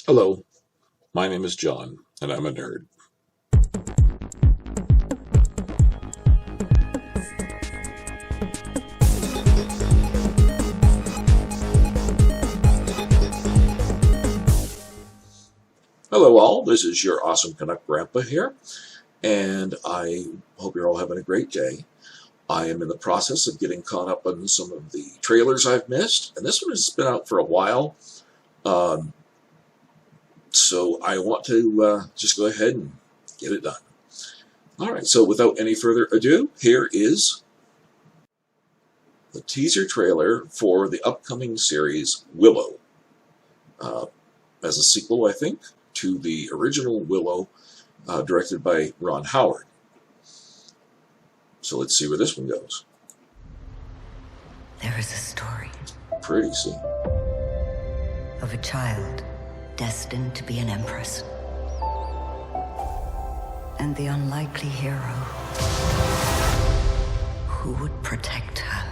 Hello, my name is John, and I'm a nerd. Hello all, this is your awesome Canuck Grandpa here, and I hope you're all having a great day. I am in the process of getting caught up on some of the trailers I've missed, and this one has been out for a while. So I want to just go ahead and get it done. Alright, so without any further ado, here is the teaser trailer for the upcoming series Willow. As a sequel, I think, to the original Willow, directed by Ron Howard. So let's see where this one goes. There is a story Pretty soon. of a child destined to be an empress, and the unlikely hero who would protect her.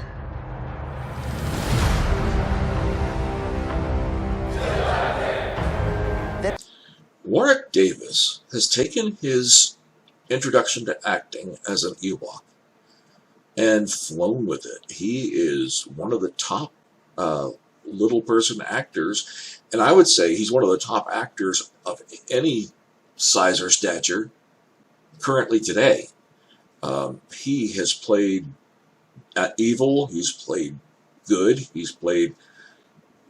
Warwick Davis has taken his introduction to acting as an Ewok and flown with it. He is one of the top little person actors, and I would say he's one of the top actors of any size or stature currently today. He has played evil, he's played good, he's played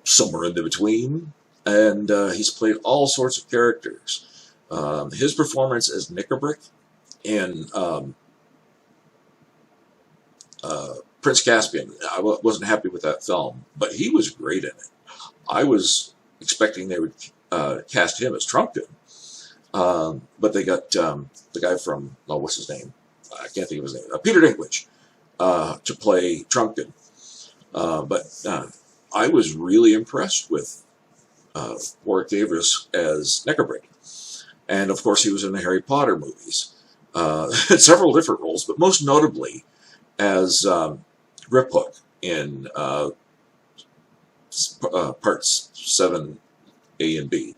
somewhere in between, and he's played all sorts of characters. His performance as Nickabrick in Prince Caspian, I wasn't happy with that film, but he was great in it. I was expecting they would cast him as Trumpkin, but they got the guy from, oh, what's his name? I can't think of his name. Peter Dinklage to play Trumpkin. But I was really impressed with Warwick Davis as Nickabrick. And of course he was in the Harry Potter movies. Several different roles, but most notably as Griphook in parts 7A and B,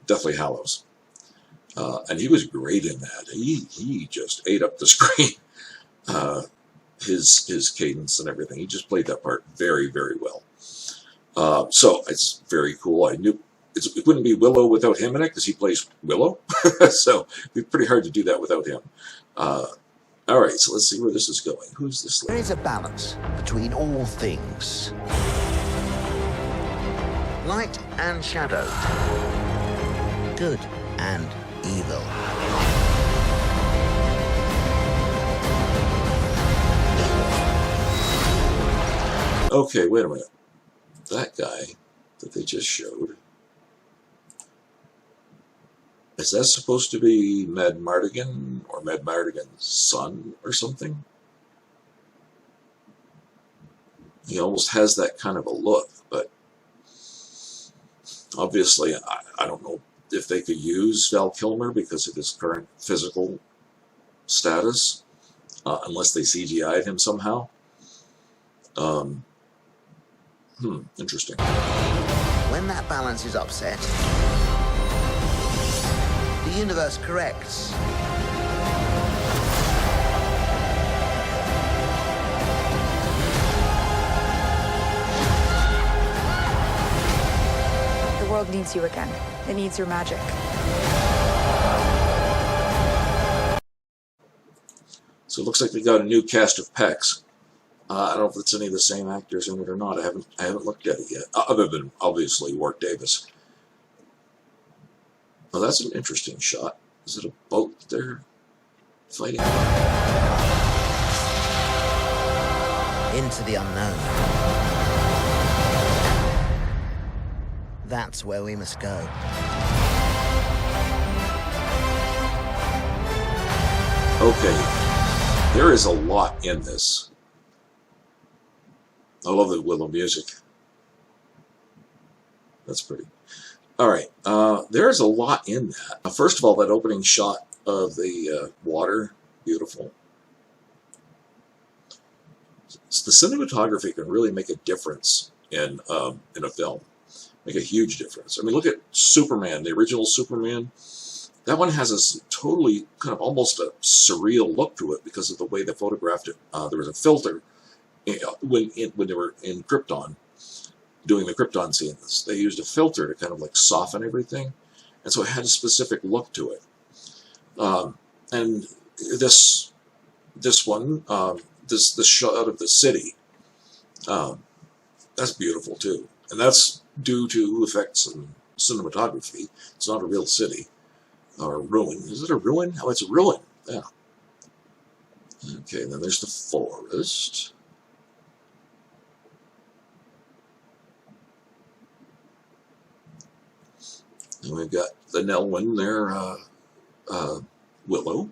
Deathly Hallows. And he was great in that. He just ate up the screen. His cadence and everything. He just played that part very, very well. So it's very cool. I knew it wouldn't be Willow without him in it, because he plays Willow. So it'd be pretty hard to do that without him. Alright, so let's see where this is going. Who's this lady? There is a balance between all things. Light and shadow. Good and evil. Okay, wait a minute. That guy that they just showed, is that supposed to be Med Mardigan or Med Mardigan's son or something? He almost has that kind of a look, but obviously I don't know if they could use Val Kilmer because of his current physical status, unless they CGI'd him somehow. Interesting. When that balance is upset, the universe corrects. The world needs you again. It needs your magic. So it looks like they got a new cast of Pecs. I don't know if it's any of the same actors in it or not. I haven't looked at it yet, other than obviously Warwick Davis. Well, that's an interesting shot. Is it a boat they're fighting? Into the unknown. That's where we must go. Okay, there is a lot in this. I love the Willow music. That's pretty. Alright, there's a lot in that. First of all, that opening shot of the water, beautiful. So the cinematography can really make a difference in a film. make a huge difference. I mean, look at Superman, the original Superman. That one has a totally kind of almost a surreal look to it because of the way they photographed it. There was a filter when they were in Krypton, doing the Krypton scenes. They used a filter to kind of like soften everything, and so it had a specific look to it. And this one, this shot of the city, that's beautiful too, and that's due to effects and cinematography. It's not a real city or a ruin. Is it a ruin? Oh, it's a ruin. Yeah. Okay, then there's the forest. And we've got the Nelwyn there, Willow.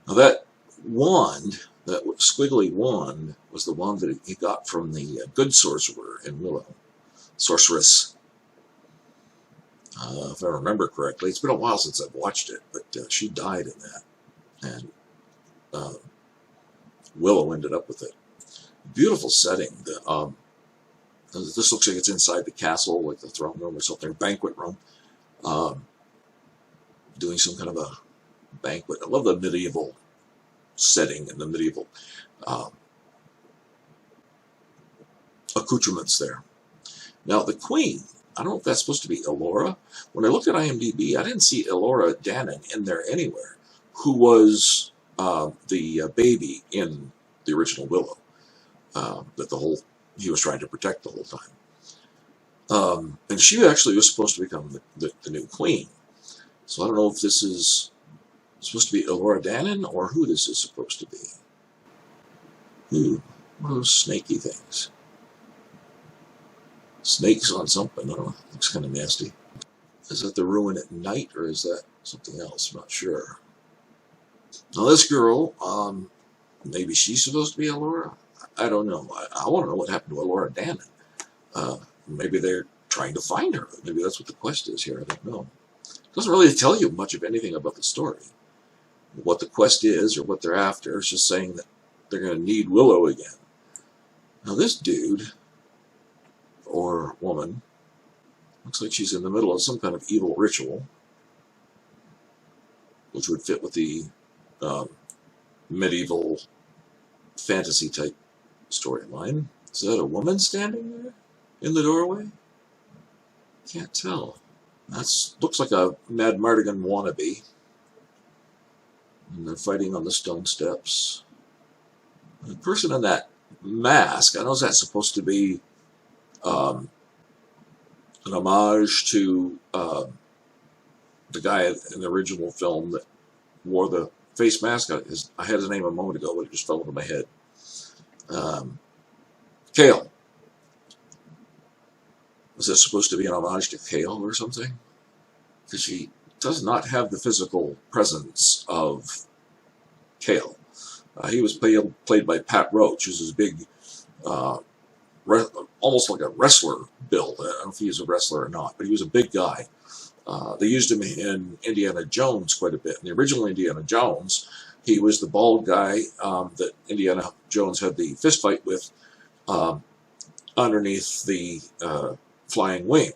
Now that wand, that squiggly wand, was the wand that he got from the good sorcerer in Willow. Sorceress. If I remember correctly. It's been a while since I've watched it, but she died in that. And Willow ended up with it. Beautiful setting. This looks like it's inside the castle, like the throne room or something, banquet room. Doing some kind of a banquet. I love the medieval setting and the medieval accoutrements there. Now, the queen, I don't know if that's supposed to be Elora. When I looked at IMDb, I didn't see Elora Danan in there anywhere, who was the baby in the original Willow that he was trying to protect the whole time. And she actually was supposed to become the new queen. So I don't know if this is supposed to be Elora Danan or who this is supposed to be. Ooh, one of those snaky things. Snakes on something. I don't know. Looks kind of nasty. Is that the ruin at night or is that something else? I'm not sure. Now this girl, maybe she's supposed to be Elora? I don't know. I want to know what happened to Elora Danan. Maybe they're trying to find her. Maybe that's what the quest is here. I don't know. It doesn't really tell you much of anything about the story. What the quest is or what they're after. It's just saying that they're going to need Willow again. Now this dude, or woman, looks like she's in the middle of some kind of evil ritual, which would fit with the medieval fantasy type storyline. Is that a woman standing there in the doorway? Can't tell. That looks like a Mad Mardigan wannabe. And they're fighting on the stone steps. The person in that mask, I know that's supposed to be an homage to the guy in the original film that wore the face mask. I had his name a moment ago, but it just fell into my head. Kale. Was this supposed to be an homage to Kale or something? Because she does not have the physical presence of Kale. He was played by Pat Roach, who's this big, almost like a wrestler build. I don't know if he was a wrestler or not, but he was a big guy. They used him in Indiana Jones quite a bit. In the original Indiana Jones, he was the bald guy that Indiana Jones had the fist fight with underneath the flying wing.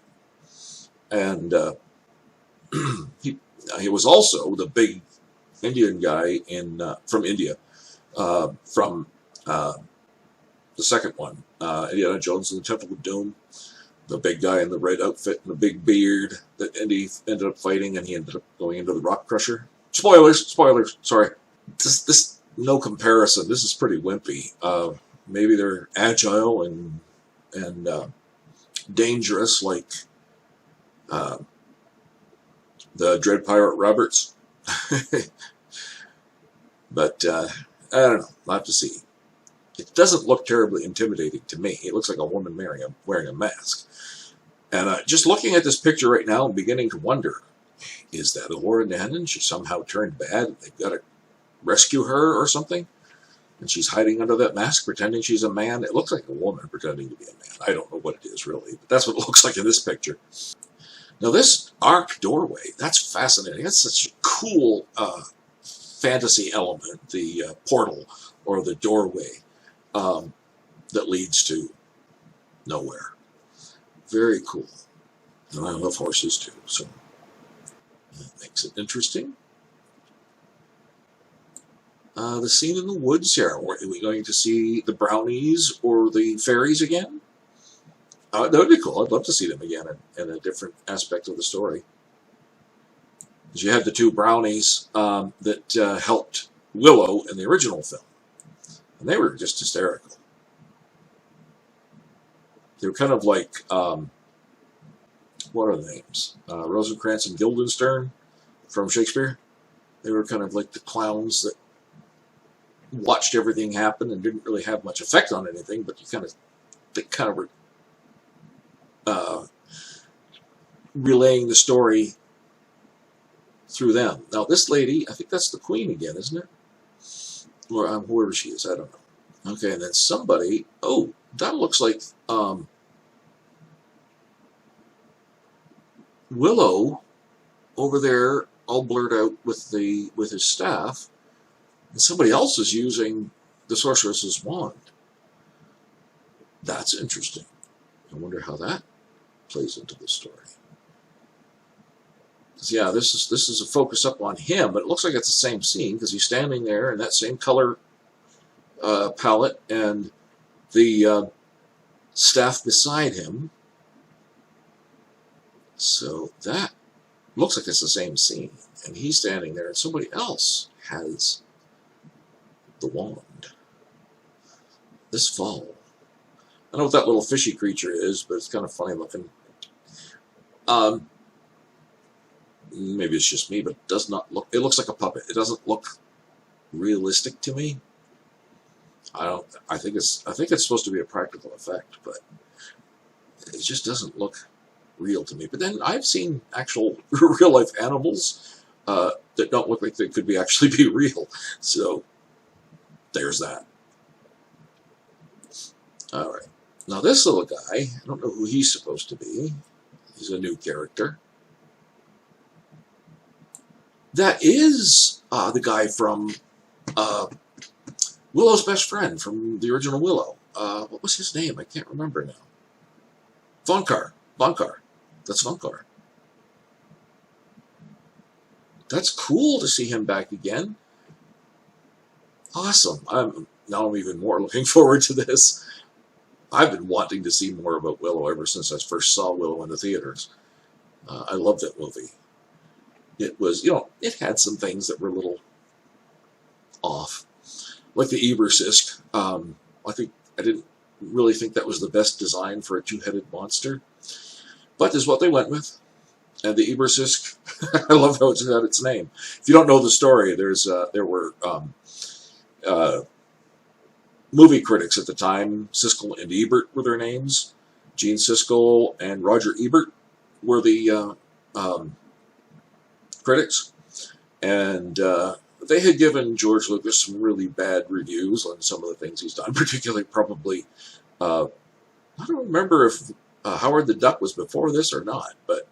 And he was also the big Indian guy from India, from the second one, Indiana Jones and the Temple of Doom. The big guy in the red outfit and the big beard that Indy ended up fighting, and he ended up going into the Rock Crusher. Spoilers, sorry. This no comparison. This is pretty wimpy. Maybe they're agile and dangerous like the Dread Pirate Roberts. But I don't know. I'll have to see. It doesn't look terribly intimidating to me. It looks like a woman wearing a mask. And just looking at this picture right now, I'm beginning to wonder, is that Elora Danan? She somehow turned bad and they've got to rescue her or something? And she's hiding under that mask, pretending she's a man. It looks like a woman pretending to be a man. I don't know what it is, really. But that's what it looks like in this picture. Now, this arched doorway, that's fascinating. That's such a cool fantasy element, the portal or the doorway that leads to nowhere. Very cool. And I love horses too, so that makes it interesting. The scene in the woods here. Are we going to see the brownies or the fairies again? That would be cool. I'd love to see them again in a different aspect of the story. Because you had the two brownies that helped Willow in the original film. And they were just hysterical. They were kind of like, what are the names? Rosencrantz and Guildenstern from Shakespeare. They were kind of like the clowns that watched everything happen and didn't really have much effect on anything, but they kind of were relaying the story through them. Now this lady, I think that's the queen again, isn't it? Or whoever she is, I don't know. Okay, and then somebody, oh, that looks like Willow over there, all blurred out with his staff, and somebody else is using the sorceress's wand. That's interesting. I wonder how that plays into the story. Yeah, this is a focus up on him, but it looks like it's the same scene because he's standing there in that same color palette and the staff beside him. So that looks like it's the same scene, and he's standing there, and somebody else has the wand. This fall. I don't know what that little fishy creature is, but it's kind of funny looking. Maybe it's just me, but it does not look. It looks like a puppet. It doesn't look realistic to me. I think it's supposed to be a practical effect, but it just doesn't look real to me. But then I've seen actual real life animals that don't look like they could actually be real. So there's that. All right. Now this little guy, I don't know who he's supposed to be. He's a new character. That is the guy from Willow's best friend from the original Willow. What was his name? I can't remember now. Vonkar. That's Vonkar. That's cool to see him back again. Awesome. I'm even more looking forward to this. I've been wanting to see more about Willow ever since I first saw Willow in the theaters. I loved that movie. It was, it had some things that were a little off. Like the Ebersisk. I didn't really think that was the best design for a two-headed monster. But is what they went with. And the Ebersisk, I love how it's got its name. If you don't know the story, there were movie critics at the time. Siskel and Ebert were their names. Gene Siskel and Roger Ebert were the critics. And they had given George Lucas some really bad reviews on some of the things he's done, particularly probably, I don't remember if Howard the Duck was before this or not, but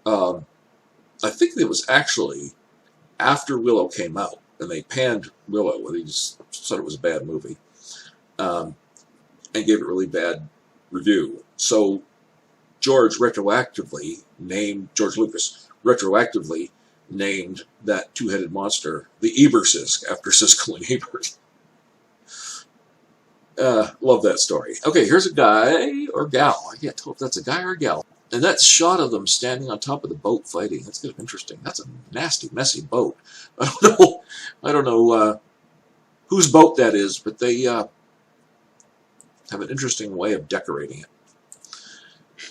I think it was actually after Willow came out, and they panned Willow, and they just said it was a bad movie, and gave it a really bad review. So George Lucas retroactively named that two-headed monster the Ebersisk after Siskel and Ebert. Love that story. Okay, here's a guy or gal. I can't tell if that's a guy or a gal. And that shot of them standing on top of the boat fighting. That's kind of interesting. That's a nasty, messy boat. I don't know whose boat that is, but they have an interesting way of decorating it.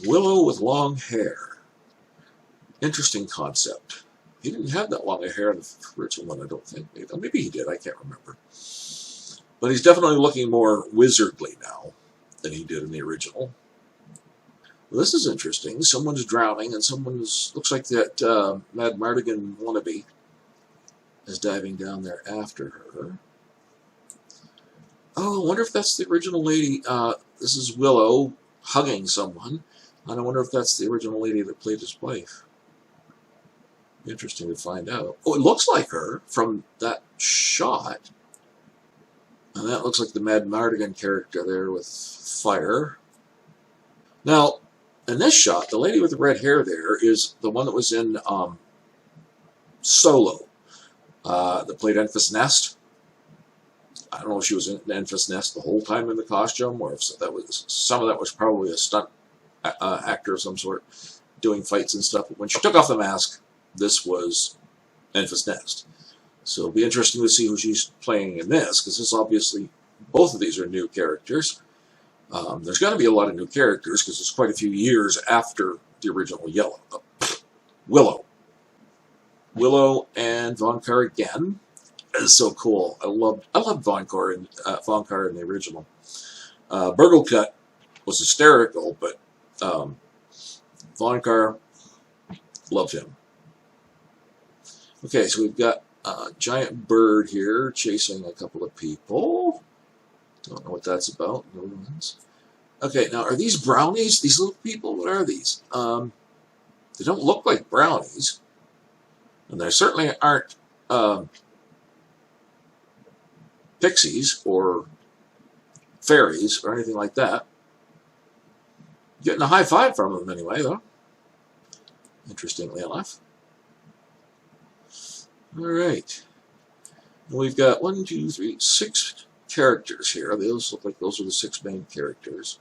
Willow with long hair. Interesting concept. He didn't have that long hair in the original one, I don't think. Maybe he did, I can't remember. But he's definitely looking more wizardly now than he did in the original. Well, this is interesting. Someone's drowning, and looks like that Mad Mardigan wannabe is diving down there after her. Oh, I wonder if that's the original lady. This is Willow hugging someone. And I wonder if that's the original lady that played his wife. Interesting to find out. Oh, it looks like her from that shot. And that looks like the Mad Mardigan character there with fire. Now, in this shot, the lady with the red hair there is the one that was in Solo, that played Enfys Nest. I don't know if she was in Enfys Nest the whole time in the costume, or if some of that was probably a stunt actor of some sort doing fights and stuff. But when she took off the mask, this was Enfys Nest. So it'll be interesting to see who she's playing in this, because this obviously, both of these are new characters. There's going to be a lot of new characters, because it's quite a few years after the original Willow. Willow and Von Carr again. Is so cool. I loved Von Carr in the original. Burglecut was hysterical, but Von Carr, loved him. Okay, so we've got a giant bird here chasing a couple of people. Don't know what that's about. Okay, now are these brownies? These little people? What are these? They don't look like brownies, and they certainly aren't pixies or fairies or anything like that. Getting a high five from them anyway, though. Interestingly enough. All right. We've got 1, 2, 3, 6 characters here. Those look like those are the 6 main characters.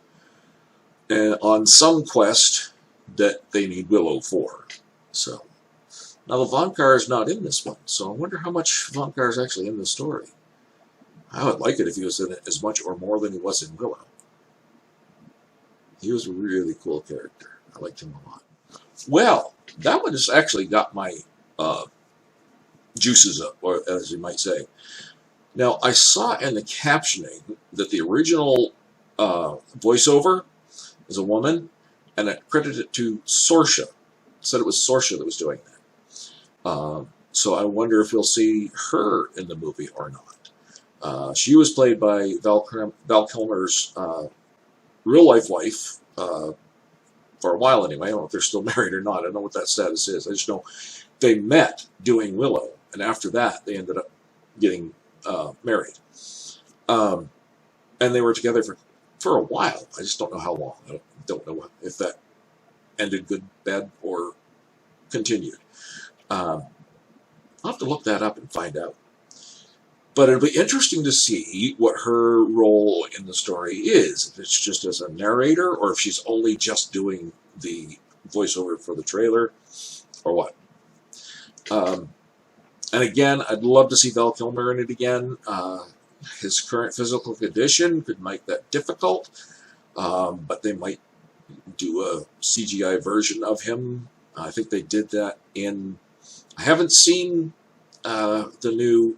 And on some quest that they need Willow for. So now the Von Carr is not in this one, so I wonder how much Von Carr is actually in the story. I would like it if he was in it as much or more than he was in Willow. He was a really cool character. I liked him a lot. Well, that one has actually got my juices up, or as you might say. Now, I saw in the captioning that the original voiceover is a woman, and it credited it to Sorsha. It said it was Sorsha that was doing that. So I wonder if we'll see her in the movie or not. She was played by Val Kilmer's real-life wife for a while anyway. I don't know if they're still married or not. I don't know what that status is. I just know they met doing Willow, and after that they ended up getting married. And they were together for a while. I just don't know how long. I don't know if that ended good, bad, or continued. I'll have to look that up and find out. But it'll be interesting to see what her role in the story is. If it's just as a narrator, or if she's only just doing the voiceover for the trailer, or what. And again, I'd love to see Val Kilmer in it again. His current physical condition could make that difficult, but they might do a CGI version of him. I think they did that in... I haven't seen the new...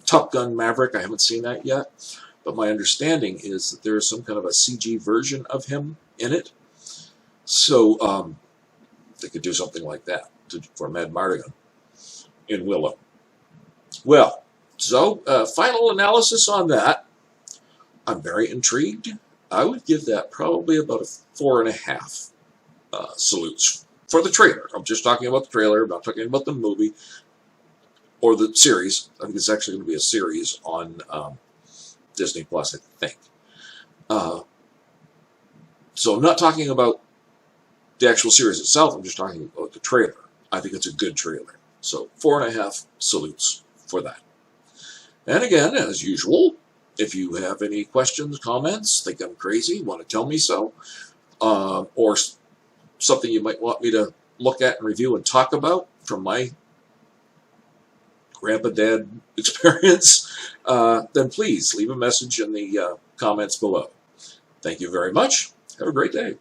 Top Gun Maverick. I haven't seen that yet, but my understanding is that there is some kind of a CG version of him in it. So they could do something like that for Mad Mardigan in Willow. Well, so final analysis on that. I'm very intrigued. I would give that probably about a 4.5 salutes for the trailer. I'm just talking about the trailer. I'm not talking about the movie. Or the series. I think it's actually going to be a series on Disney Plus, I think. So I'm not talking about the actual series itself. I'm just talking about the trailer. I think it's a good trailer. So 4.5 salutes for that. And again, as usual, if you have any questions, comments, think I'm crazy, want to tell me so, or something you might want me to look at and review and talk about from my Grandpa Dad experience, then please leave a message in the comments below. Thank you very much. Have a great day.